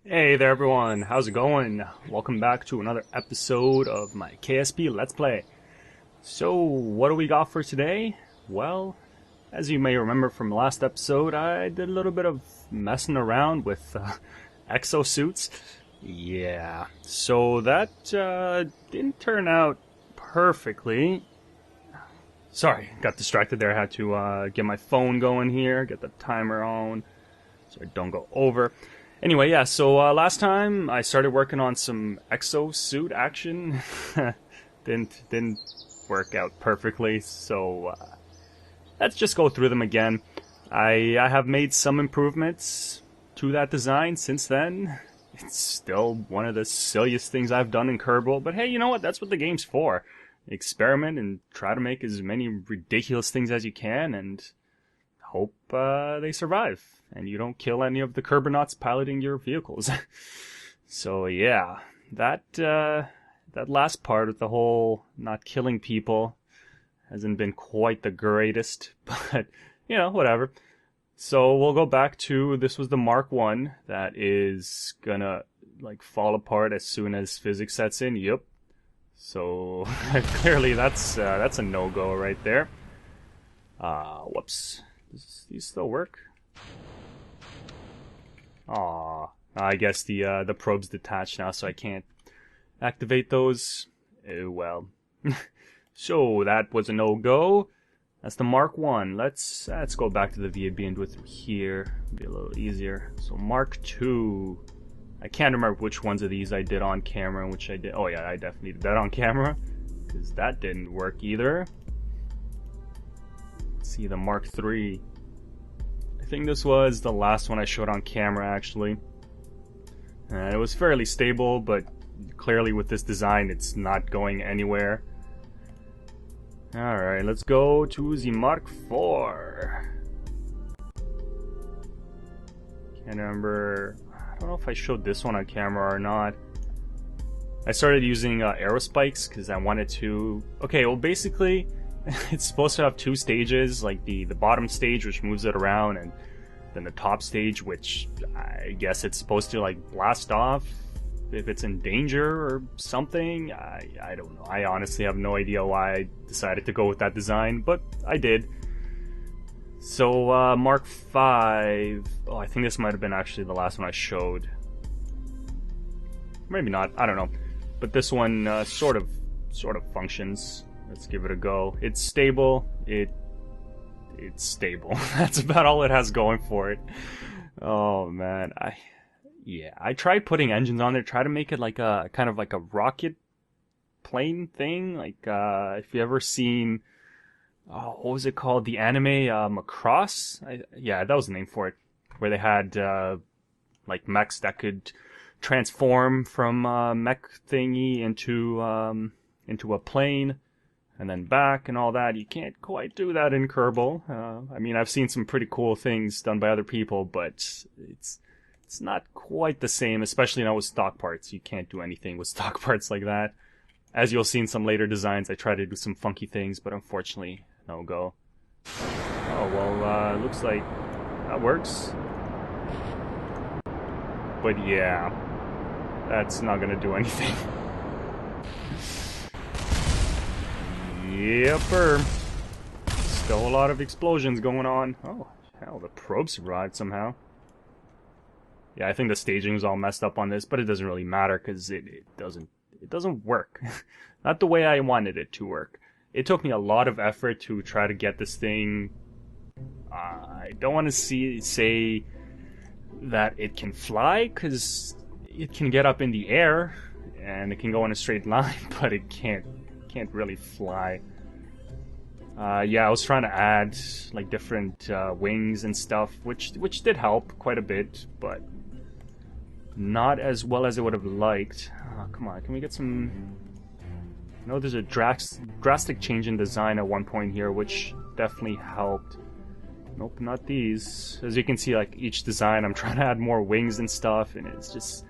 Hey there everyone, how's it going? Welcome back to another episode of my KSP Let's Play. So, what do we got for today? Well, as you may remember from the last episode, I did a little bit of messing around with exosuits. Yeah, so that didn't turn out perfectly. Sorry, got distracted there. I had to get my phone going here, get the timer on so I don't go over. Anyway, yeah, so last time I started working on some exosuit action. didn't work out perfectly, so let's just go through them again. I have made some improvements to that design since then. It's still one of the silliest things I've done in Kerbal, but hey, you know what? That's what the game's for. Experiment and try to make as many ridiculous things as you can, and hope they survive and you don't kill any of the Kerbonauts piloting your vehicles. So yeah, that last part of the whole not killing people hasn't been quite the greatest, but you know, whatever. So we'll go back to, this was the Mark 1 that is gonna like fall apart as soon as physics sets in. Yep. So clearly that's a no-go right there. Whoops. Does these still work? Aw, I guess the probe's detached now, so I can't activate those. Oh well. So that was a no-go. That's the Mark 1. Let's go back to the VAB and do it through here. It'll be a little easier. So Mark 2. I can't remember which ones of these I did on camera and which I did. Oh yeah, I definitely did that on camera, because that didn't work either. Let's see, the Mark 3. I think this was the last one I showed on camera, actually. It was fairly stable, but clearly with this design, it's not going anywhere. Alright, let's go to the Mark 4. Can't remember. I don't know if I showed this one on camera or not. I started using aerospikes because I wanted to... Okay, well basically... it's supposed to have two stages, like the bottom stage which moves it around, and then the top stage which I guess it's supposed to like blast off if it's in danger or something. I don't know. I honestly have no idea why I decided to go with that design, but I did. So Mark 5, oh, I think this might have been actually the last one I showed. Maybe not, I don't know. But this one sort of functions. Let's give it a go. It's stable. It's stable. That's about all it has going for it. Oh man, I tried putting engines on there, try to make it like a kind of like a rocket plane thing. Like if you ever seen, what was it called? The anime Macross? Yeah, that was the name for it. Where they had like mechs that could transform from mech thingy into a plane. And then back and all that. You can't quite do that in Kerbal. I mean, I've seen some pretty cool things done by other people, but it's not quite the same, especially now with stock parts. You can't do anything with stock parts like that. As you'll see in some later designs, I try to do some funky things, but unfortunately, no go. Oh, well, looks like that works. But yeah, that's not gonna do anything. Yepper. Still a lot of explosions going on. Oh, hell, the probe survived somehow. Yeah, I think the staging is all messed up on this, but it doesn't really matter because it doesn't work. Not the way I wanted it to work. It took me a lot of effort to try to get this thing. I don't want to say that it can fly, because it can get up in the air and it can go in a straight line, but it can't really fly. Yeah, I was trying to add like different wings and stuff, which did help quite a bit, but not as well as I would have liked. Oh, come on, can we get some... I know there's a drastic change in design at one point here, which definitely helped. Nope, not these. As you can see, like each design, I'm trying to add more wings and stuff, and it's just...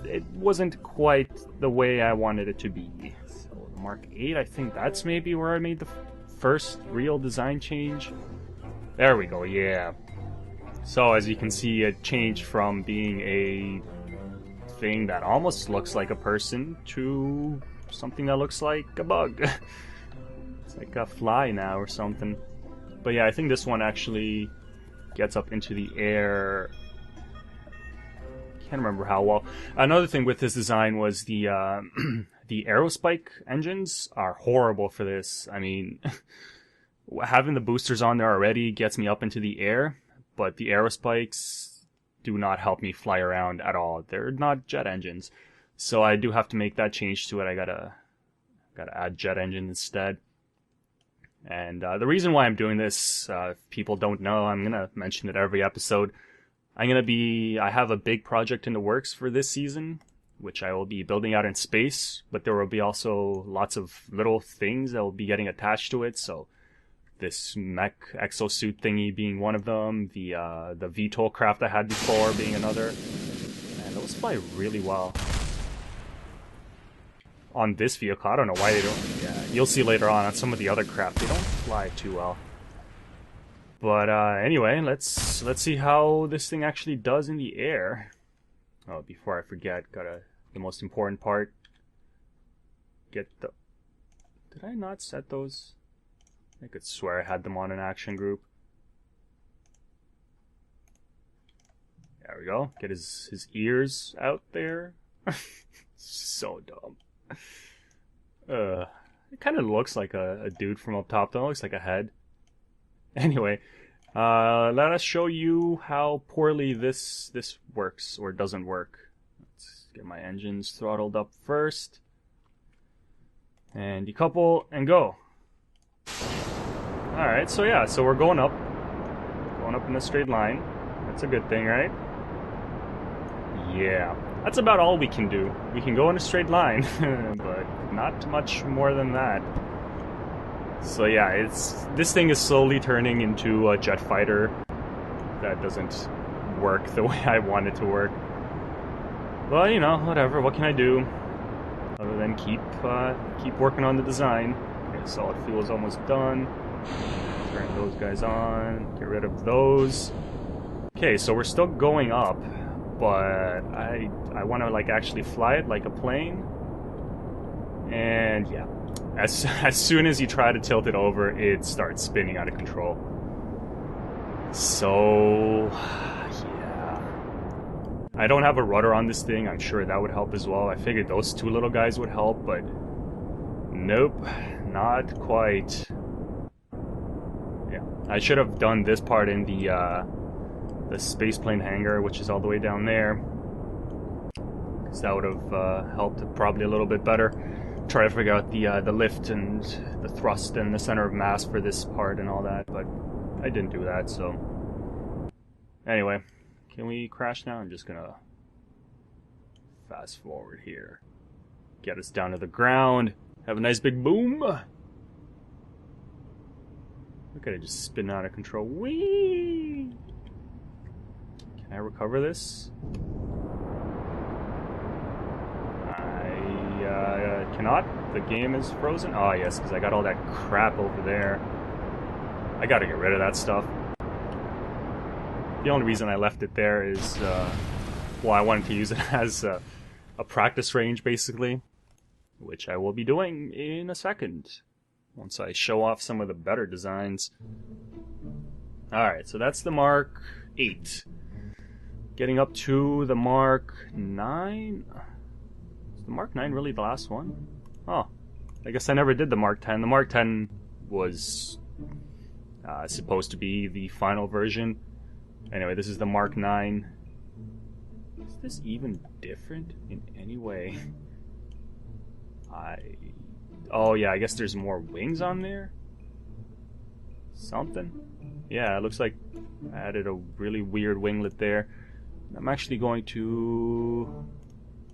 It wasn't quite the way I wanted it to be. So Mark 8, I think that's maybe where I made the first real design change. There we go, yeah. So as you can see, it changed from being a thing that almost looks like a person to something that looks like a bug. It's like a fly now or something. But yeah, I think this one actually gets up into the air. Can't remember how well. Another thing with this design was the the aerospike engines are horrible for this. I mean, having the boosters on there already gets me up into the air, but the aerospikes do not help me fly around at all. They're not jet engines, so I do have to make that change to it. I gotta add jet engine instead. And the reason why I'm doing this, if people don't know, I'm gonna mention it every episode. I have a big project in the works for this season, which I will be building out in space, but there will be also lots of little things that will be getting attached to it. So this mech exosuit thingy being one of them, the VTOL craft I had before being another, and those fly really well. On this vehicle, I don't know why they don't. Yeah, you'll see later on some of the other craft, they don't fly too well. But anyway, let's see how this thing actually does in the air. Oh, before I forget, the most important part. Did I not set those? I could swear I had them on an action group. There we go. Get his ears out there. So dumb. It kind of looks like a dude from up top though. It looks like a head. Anyway, let us show you how poorly this works or doesn't work. Let's get my engines throttled up first. And decouple and go. Alright, so yeah, so we're going up in a straight line. That's a good thing, right? Yeah, that's about all we can do. We can go in a straight line, but not much more than that. So yeah, this thing is slowly turning into a jet fighter that doesn't work the way I want it to work. Well, you know, whatever. What can I do other than keep working on the design? Okay, solid fuel is almost done. Turn those guys on. Get rid of those. Okay, so we're still going up, but I want to like actually fly it like a plane. And yeah. As soon as you try to tilt it over, it starts spinning out of control. So, yeah. I don't have a rudder on this thing. I'm sure that would help as well. I figured those two little guys would help, but nope, not quite. Yeah, I should have done this part in the spaceplane hangar, which is all the way down there, because that would have helped probably a little bit better. Try to figure out the lift and the thrust and the center of mass for this part and all that, but I didn't do that, so anyway, can we crash now? I'm just gonna fast forward here, get us down to the ground, have a nice big boom. Look at it just spin out of control. Whee! Can I recover this? Cannot. The game is frozen. Oh yes, because I got all that crap over there. I gotta get rid of that stuff. The only reason I left it there is, well, I wanted to use it as a practice range, basically, which I will be doing in a second, once I show off some of the better designs. Alright, so that's the Mark 8. Getting up to the Mark 9? The Mark 9 really the last one? Oh, I guess I never did the Mark 10. The Mark 10 was supposed to be the final version. Anyway, this is the Mark 9. Is this even different in any way? Oh yeah, I guess there's more wings on there? Something? Yeah, it looks like I added a really weird winglet there. I'm actually going to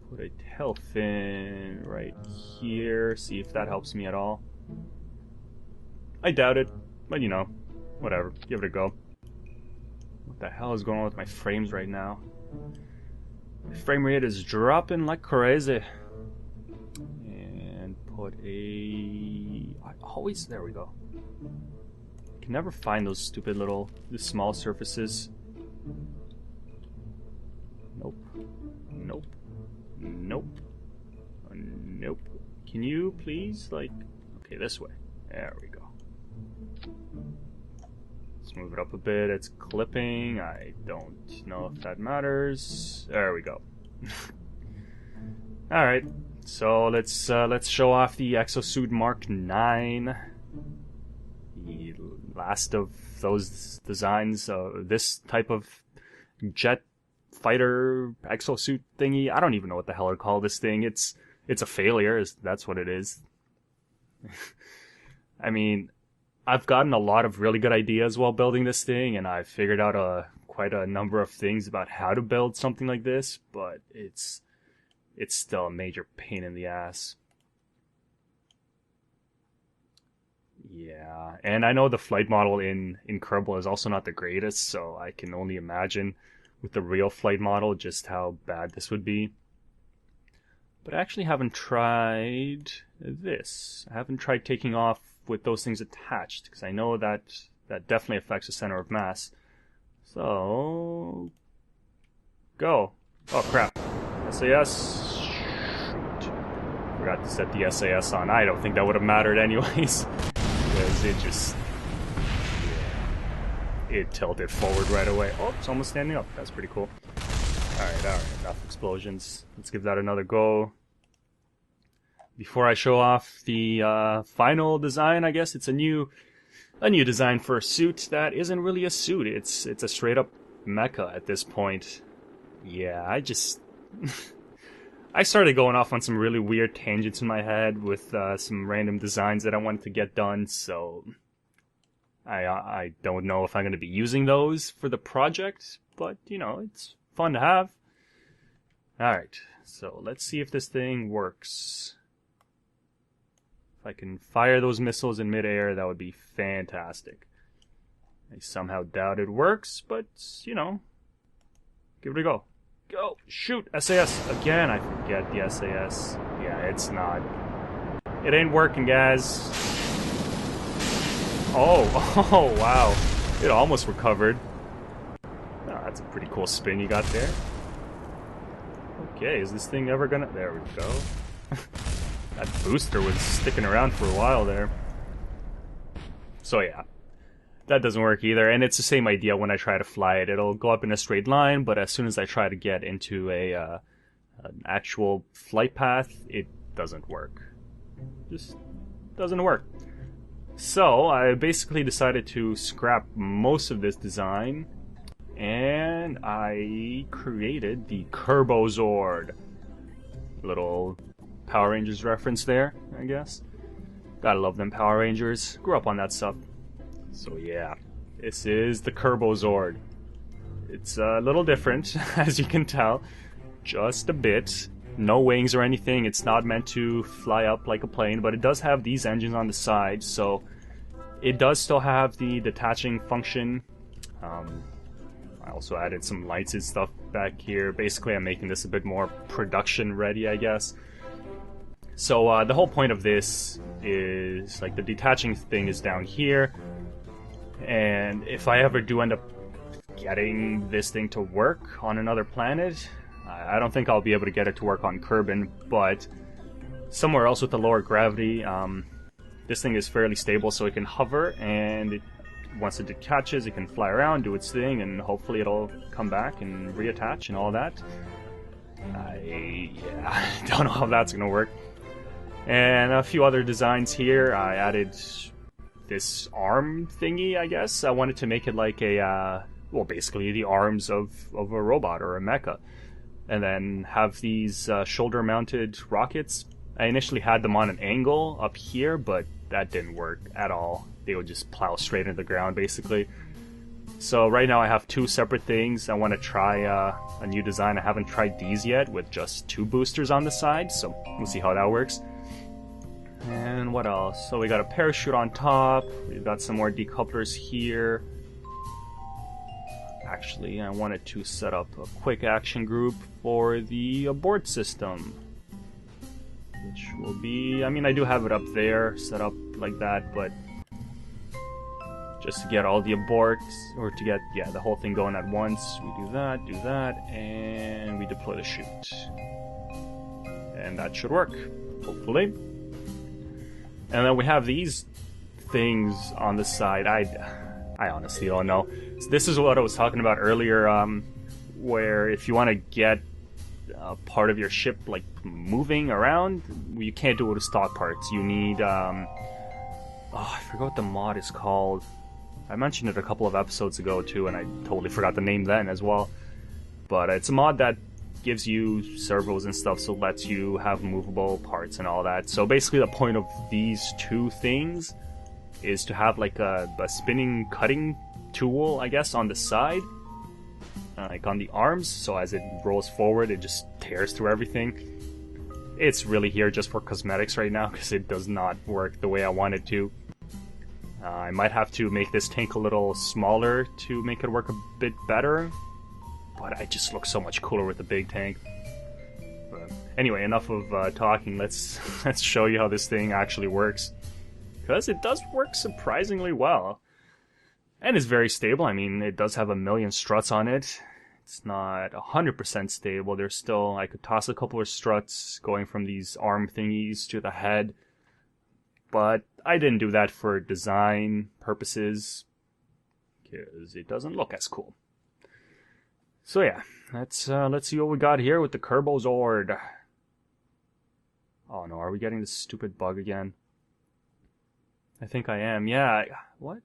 put a tail fin right here, see if that helps me at all. I doubt it, but you know, whatever, give it a go. What the hell is going on with my frames right now? My frame rate is dropping like crazy. And put there we go. I can never find those stupid little, small surfaces. Nope. Nope. Nope. Nope. Can you please, like... Okay, this way. There we go. Let's move it up a bit. It's clipping. I don't know if that matters. There we go. Alright. So let's show off the Exosuit Mark 9. The last of those designs, this type of jet fighter exosuit thingy. I don't even know what the hell to call this thing. It's a failure. That's what it is. I mean, I've gotten a lot of really good ideas while building this thing, and I've figured out quite a number of things about how to build something like this, but it's still a major pain in the ass. Yeah, and I know the flight model in Kerbal is also not the greatest, so I can only imagine with the real flight model just how bad this would be. But I actually haven't tried this. I haven't tried taking off with those things attached, because I know that definitely affects the center of mass. So... go. Oh crap. SAS. Shoot. Forgot to set the SAS on. I don't think that would have mattered anyways. Because it just... yeah. It tilted forward right away. Oh, it's almost standing up. That's pretty cool. Alright, enough explosions. Let's give that another go. Before I show off the final design, I guess it's a new design for a suit that isn't really a suit. It's a straight up mecha at this point. Yeah, I started going off on some really weird tangents in my head with some random designs that I wanted to get done, so I don't know if I'm going to be using those for the project, but, you know, it's fun to have. Alright, so let's see if this thing works. If I can fire those missiles in midair, that would be fantastic. I somehow doubt it works, but, you know, give it a go. Go! Shoot! SAS! Again, I forget the SAS. Yeah, it's not. It ain't working, guys. Oh, wow. It almost recovered. Oh, that's a pretty cool spin you got there. Okay, is this thing ever gonna... there we go. That booster was sticking around for a while there. So yeah, that doesn't work either, and it's the same idea when I try to fly it. It'll go up in a straight line, but as soon as I try to get into an actual flight path, it doesn't work. Just doesn't work. So I basically decided to scrap most of this design, and I created the Kerbo Zord. Little Power Rangers reference there, I guess. Gotta love them Power Rangers. Grew up on that stuff. So yeah, this is the Kerbo Zord. It's a little different, as you can tell. Just a bit. No wings or anything. It's not meant to fly up like a plane, but it does have these engines on the side, so it does still have the detaching function. I also added some lights and stuff back here. Basically, I'm making this a bit more production ready, I guess. So the whole point of this is, like, the detaching thing is down here, and if I ever do end up getting this thing to work on another planet, I don't think I'll be able to get it to work on Kerbin, but somewhere else with the lower gravity, this thing is fairly stable, so it can hover, and once it detaches, it can fly around, do its thing, and hopefully it'll come back and reattach and all that. I don't know how that's gonna work. And a few other designs here. I added this arm thingy, I guess. I wanted to make it like a, well, basically the arms of a robot or a mecha. And then have these shoulder-mounted rockets. I initially had them on an angle up here, but that didn't work at all. They would just plow straight into the ground, basically. So right now I have two separate things. I want to try a new design. I haven't tried these yet with just two boosters on the side, so we'll see how that works. And what else? So we got a parachute on top. We've got some more decouplers here. Actually, I wanted to set up a quick action group for the abort system. Which will be... I mean, I do have it up there, set up like that, but... just to get all the aborts, or to get, yeah, the whole thing going at once. We do that, and we deploy the chute. And that should work, hopefully. And then we have these things on the side. I honestly don't know. So this is what I was talking about earlier, where if you want to get part of your ship like moving around, you can't do it with stock parts. You need oh, I forgot what the mod is called. I mentioned it a couple of episodes ago too, and I totally forgot the name then as well. But it's a mod that gives you servos and stuff, so lets you have movable parts and all that. So basically the point of these two things is to have like a spinning cutting tool, I guess, on the side, like on the arms, so as it rolls forward it just tears through everything. It's really here just for cosmetics right now because it does not work the way I want it to. I might have to make this tank a little smaller to make it work a bit better, but I just look so much cooler with the big tank. But anyway, enough of talking. Let's show you how this thing actually works, because it does work surprisingly well, and it's very stable. I mean, it does have a million struts on it. It's not 100% stable. There's still, I could toss a couple of struts going from these arm thingies to the head, but I didn't do that for design purposes because it doesn't look as cool. So yeah, let's see what we got here with the Kerbal Zord. Oh no, are we getting this stupid bug again? I think I am. Yeah, what?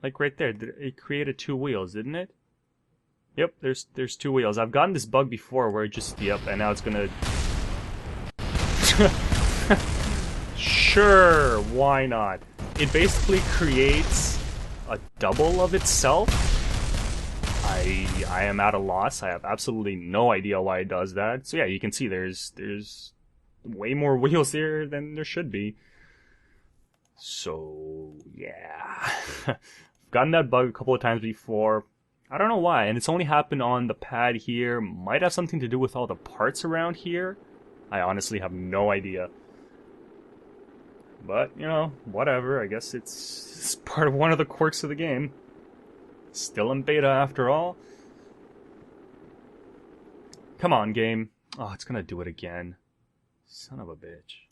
Like right there, it created two wheels, didn't it? Yep, there's two wheels. I've gotten this bug before where it just, yep, and now it's gonna... Sure, why not? It basically creates a double of itself. I am at a loss. I have absolutely no idea why it does that. So yeah, you can see there's way more wheels here than there should be. So yeah, I've gotten that bug a couple of times before. I don't know why, and it's only happened on the pad here. Might have something to do with all the parts around here. I honestly have no idea. But, you know, whatever. I guess it's part of one of the quirks of the game. Still in beta after all. Come on, game. Oh, it's gonna do it again. Son of a bitch.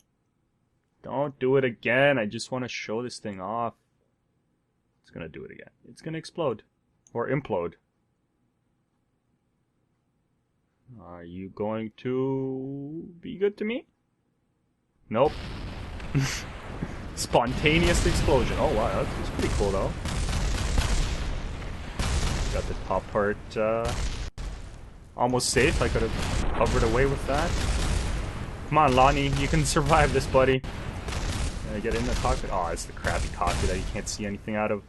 Don't do it again. I just want to show this thing off. It's gonna do it again. It's gonna explode. Or implode. Are you going to be good to me? Nope. Spontaneous explosion. Oh wow, that's pretty cool though. Got the top part almost safe. I could have hovered away with that. Come on, Lonnie, you can survive this, buddy. Can I get in the cockpit? Oh, it's the crappy cockpit that you can't see anything out of.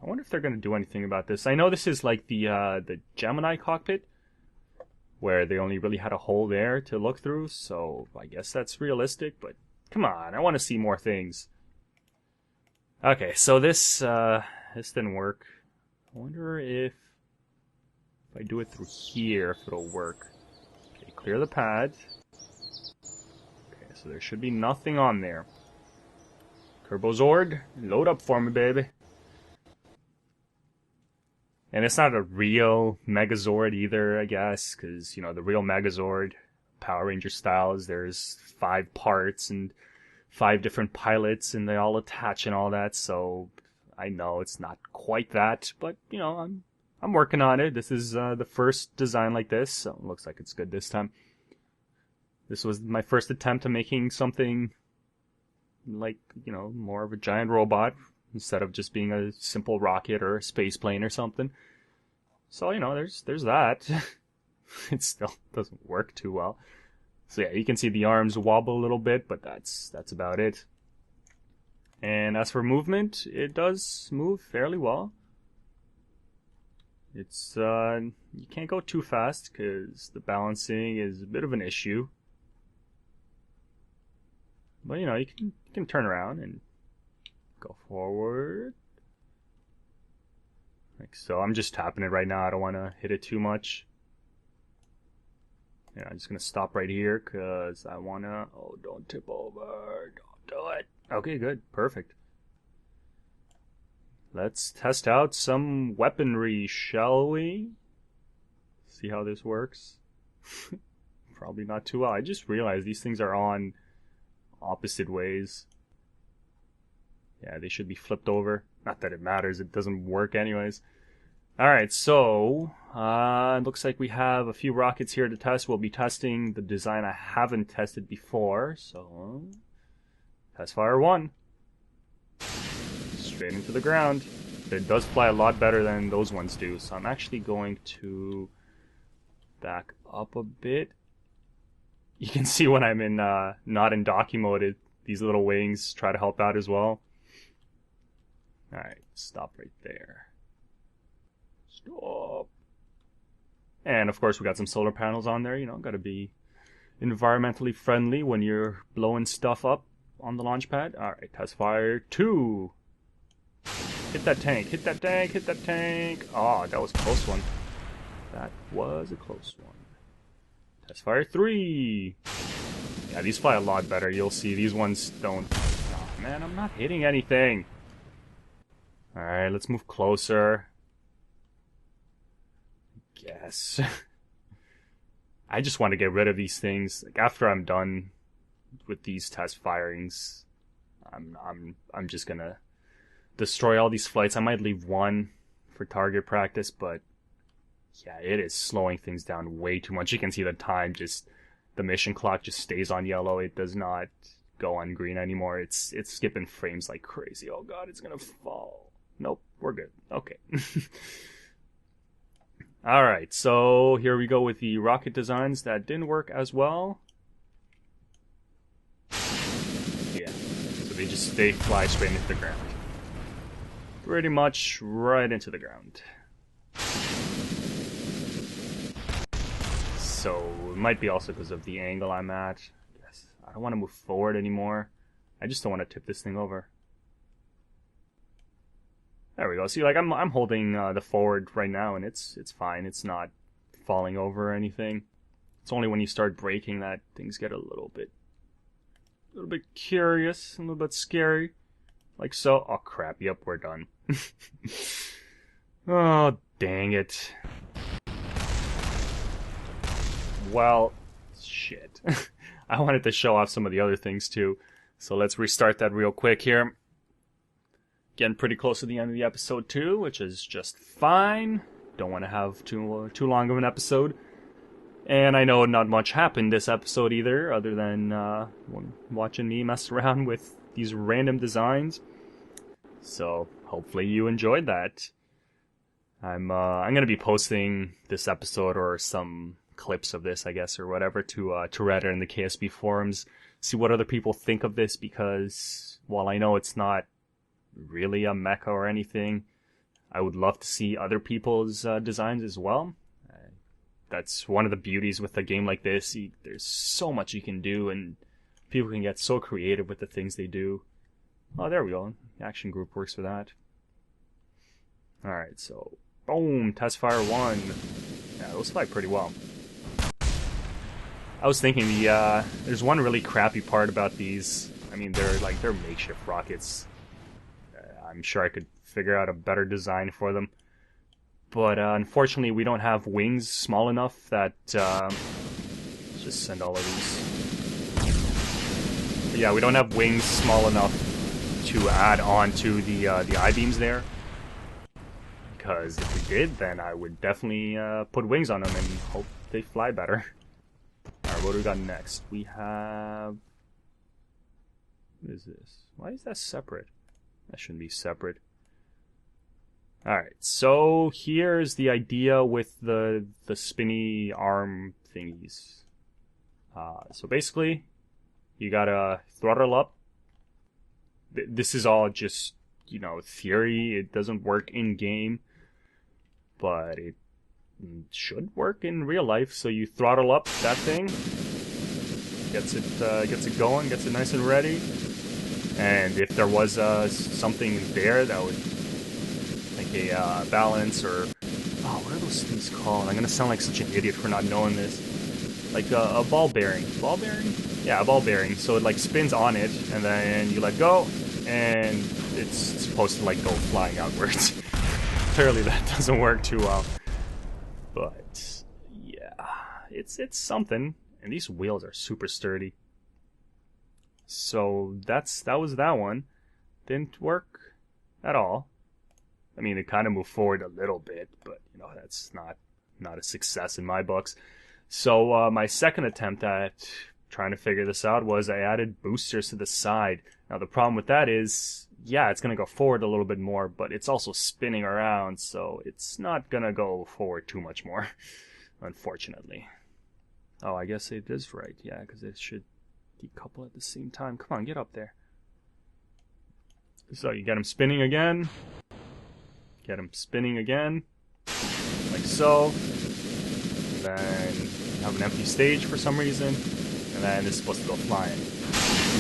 I wonder if they're going to do anything about this. I know this is like the Gemini cockpit, where they only really had a hole there to look through, so I guess that's realistic, but come on, I want to see more things. Okay, so this didn't work. I wonder if I do it through here, if it'll work. Okay, clear the pad. Okay, so there should be nothing on there. Kerbal Zord, load up for me, baby. And it's not a real Megazord either, I guess, because, you know, the real Megazord, Power Ranger styles, there's 5 parts and 5 different pilots, and they all attach and all that, so I know it's not quite that, but, you know, I'm working on it. This is the first design like this, so it looks like it's good this time. This was my first attempt at making something like, you know, more of a giant robot, instead of just being a simple rocket or a space plane or something. So, you know, there's that. It still doesn't work too well. So yeah, you can see the arms wobble a little bit, but that's about it. And as for movement, it does move fairly well. It's you can't go too fast because the balancing is a bit of an issue. But you know, you can turn around and go forward. Like so. I'm just tapping it right now. I don't want to hit it too much. Yeah, I'm just going to stop right here because I want to... Oh, don't tip over. Don't do it. Okay, good. Perfect. let's test out some weaponry, shall we? See how this works. Probably not too well. I just realized these things are on opposite ways. Yeah, they should be flipped over. Not that it matters, it doesn't work anyways. Alright, so it looks like we have a few rockets here to test. We'll be testing the design I haven't tested before. So, test fire 1. Straight into the ground. It does fly a lot better than those ones do, so I'm actually going to back up a bit. You can see when I'm in not in docky mode, these little wings try to help out as well. Alright, stop right there. Stop. And of course we got some solar panels on there, you know, gotta be environmentally friendly when you're blowing stuff up on the launch pad. Alright, test fire 2. Hit that tank, hit that tank, hit that tank. Oh, that was a close one. That was a close one. Test fire 3. Yeah, these fly a lot better. You'll see these ones don't. Oh man, I'm not hitting anything. Alright, let's move closer. Guess. I just want to get rid of these things. Like after I'm done with these test firings, I'm just gonna destroy all these flights. I might leave one for target practice, but yeah, it is slowing things down way too much. You can see the time, just the mission clock just stays on yellow. It does not go on green anymore. It's skipping frames like crazy. Oh god, it's gonna fall. Nope, we're good. Okay. Alright, so here we go with the rocket designs that didn't work as well. Yeah, so they fly straight into the ground. Pretty much right into the ground. So, it might be also because of the angle I'm at. Yes, I don't want to move forward anymore. I just don't want to tip this thing over. There we go. See, like I'm holding the forward right now, and it's fine. It's not falling over or anything. It's only when you start braking that things get a little bit curious, a little bit scary, like so. Oh crap! Yep, we're done. Oh dang it. Well, shit. I wanted to show off some of the other things too, so let's restart that real quick here. Getting pretty close to the end of the episode too, which is just fine. Don't want to have too long of an episode. And I know not much happened this episode either, other than watching me mess around with these random designs. So hopefully you enjoyed that. I'm gonna be posting this episode or some clips of this, I guess, or whatever, to Reddit and the KSP forums. See what other people think of this, because while I know it's not really a mecha or anything, I would love to see other people's designs as well. That's one of the beauties with a game like this. There's so much you can do, and people can get so creative with the things they do. Oh, there we go. The action group works for that. Alright, so boom, test fire 1. Yeah, those fly pretty well. I was thinking there's one really crappy part about these. I mean, they're makeshift rockets. I'm sure I could figure out a better design for them. But unfortunately, we don't have wings small enough that... let's just send all of these. But yeah, we don't have wings small enough to add on to the I-beams there. Because if we did, then I would definitely put wings on them and hope they fly better. Alright, what do we got next? We have... What is this? Why is that separate? That shouldn't be separate. Alright, so here's the idea with the spinny arm thingies. So basically, you gotta throttle up. This is all just, you know, theory. It doesn't work in-game, but it should work in real life. So you throttle up that thing, gets it going, gets it nice and ready. And if there was something there that would, like a balance or, oh, what are those things called? I'm gonna sound like such an idiot for not knowing this. Like a ball bearing. Yeah, a ball bearing. So it like spins on it, and then you let go, and it's supposed to like go flying outwards. Clearly that doesn't work too well. But yeah, it's something. And these wheels are super sturdy. So that was that one. Didn't work at all. I mean, it kind of moved forward a little bit, but you know, that's not a success in my books. So my second attempt at trying to figure this out was I added boosters to the side. Now the problem with that is, yeah, it's going to go forward a little bit more, but it's also spinning around, so it's not going to go forward too much more, unfortunately. Oh, I guess it is right, yeah, because it should decouple at the same time. Come on, get up there. So you get him spinning again. Get him spinning again. Like so. And then you have an empty stage for some reason. And then it's supposed to go flying.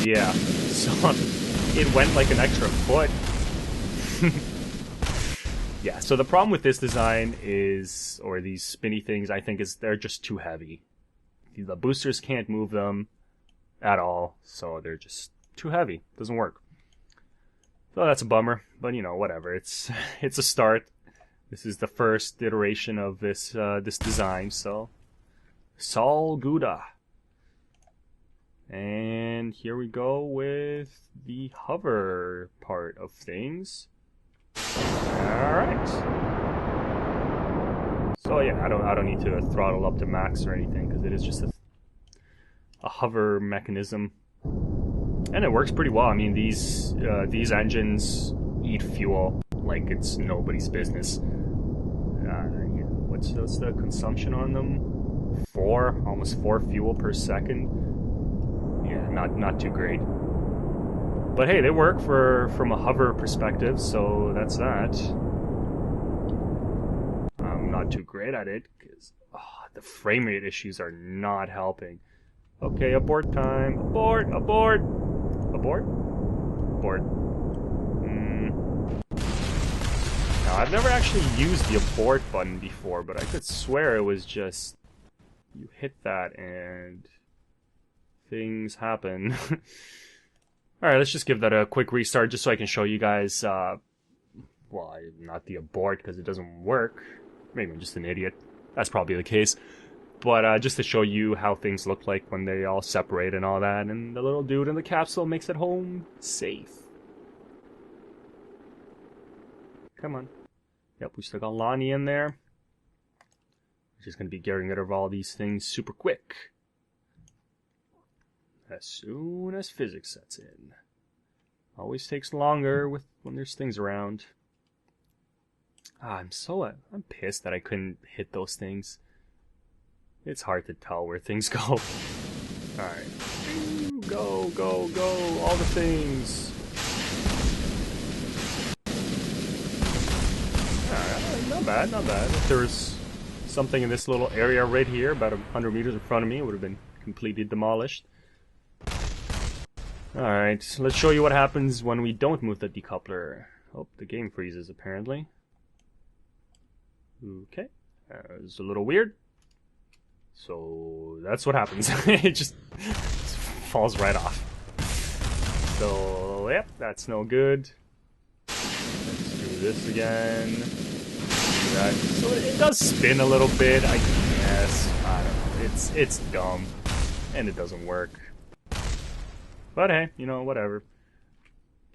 Yeah. So it went like an extra foot. Yeah, so the problem with this design is, or these spinny things, I think, is they're just too heavy. The boosters can't move them at all, so they're just too heavy. Doesn't work. So that's a bummer, but you know, whatever. It's a start. This is the first iteration of this this design, so it's all Gouda. And here we go with the hover part of things. All right. So yeah, I don't need to throttle up to max or anything because it is just a hover mechanism. And it works pretty well. I mean, these engines eat fuel like it's nobody's business. Yeah, what's the consumption on them? Almost 4 fuel per second. Yeah, not too great. But hey, they work from a hover perspective, so that's that. I'm not too great at it because the frame rate issues are not helping. Okay, abort time. Abort! Abort! Abort? Abort. Now, I've never actually used the abort button before, but I could swear it was just... you hit that and... things happen. Alright, let's just give that a quick restart just so I can show you guys... well, not the abort because it doesn't work. Maybe I'm just an idiot. That's probably the case. But just to show you how things look like when they all separate and all that. And the little dude in the capsule makes it home safe. Come on. Yep, we still got Lonnie in there. We're just going to be getting rid of all these things super quick. As soon as physics sets in. Always takes longer when there's things around. I'm pissed that I couldn't hit those things. It's hard to tell where things go. Alright. Go, go, go. All the things. Alright, not bad, not bad. If there was something in this little area right here, about 100 meters in front of me, it would have been completely demolished. Alright, so let's show you what happens when we don't move the decoupler. Oh, the game freezes apparently. Okay. It's a little weird. So that's what happens. It just falls right off. So yep, that's no good. Let's do this again. Do that. So it does spin a little bit, I guess. I don't know. It's dumb, and it doesn't work. But hey, you know, whatever.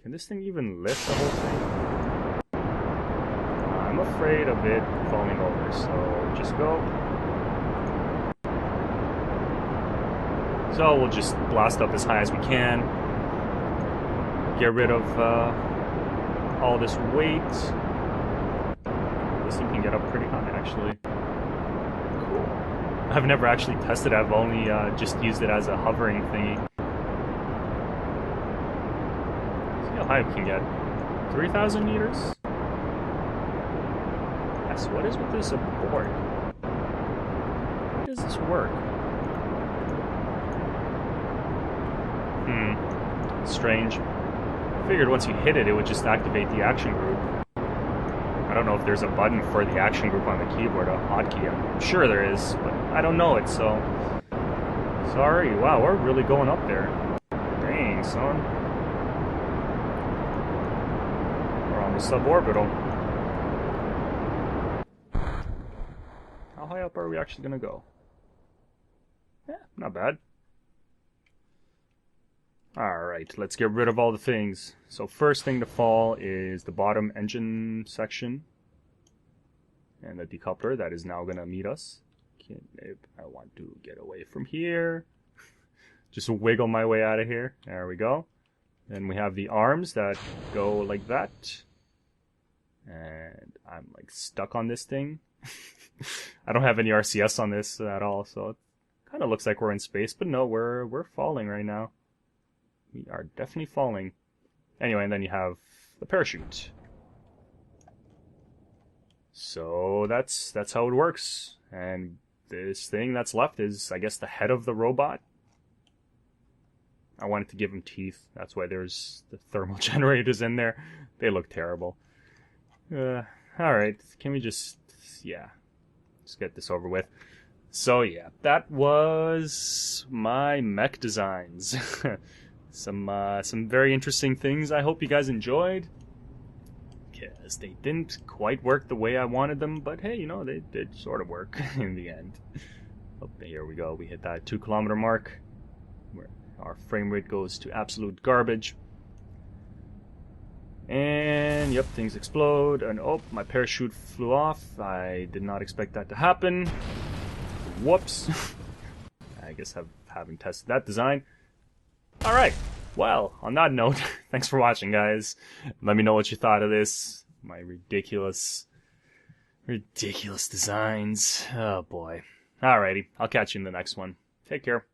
Can this thing even lift the whole thing? I'm afraid of it falling over, so just go. So we'll just blast up as high as we can. Get rid of all this weight. This thing can get up pretty high, actually. Cool. I've never actually tested it. I've only just used it as a hovering thingy. See how high we can get. 3,000 meters? Yes, what is with this abort? How does this work? Strange. I figured once you hit it, it would just activate the action group. I don't know if there's a button for the action group on the keyboard, a hotkey. I'm sure there is, but I don't know it, so... Sorry. Wow, we're really going up there. Dang, son. suborbital. How high up are we actually gonna go? Yeah, not bad. Alright, let's get rid of all the things. So first thing to fall is the bottom engine section. And the decoupler that is now gonna meet us. I want to get away from here. Just wiggle my way out of here. There we go. Then we have the arms that go like that. And I'm like stuck on this thing. I don't have any RCS on this at all, so it kind of looks like we're in space, but no, we're falling right now. We are definitely falling. Anyway, and then you have the parachute. So that's how it works. And this thing that's left is, I guess, the head of the robot. I wanted to give him teeth. That's why there's the thermal generators in there. They look terrible. Alright, can we just get this over with. So yeah, that was my mech designs. Some very interesting things. I hope you guys enjoyed. Because they didn't quite work the way I wanted them, but hey, you know, they did sort of work in the end. Oh, here we go. We hit that 2 kilometer mark, where our frame rate goes to absolute garbage. And yep, things explode. And oh, my parachute flew off. I did not expect that to happen. Whoops. I guess I haven't tested that design. Alright, well, on that note, thanks for watching, guys. Let me know what you thought of this. My ridiculous designs. Oh boy. Alrighty, I'll catch you in the next one. Take care.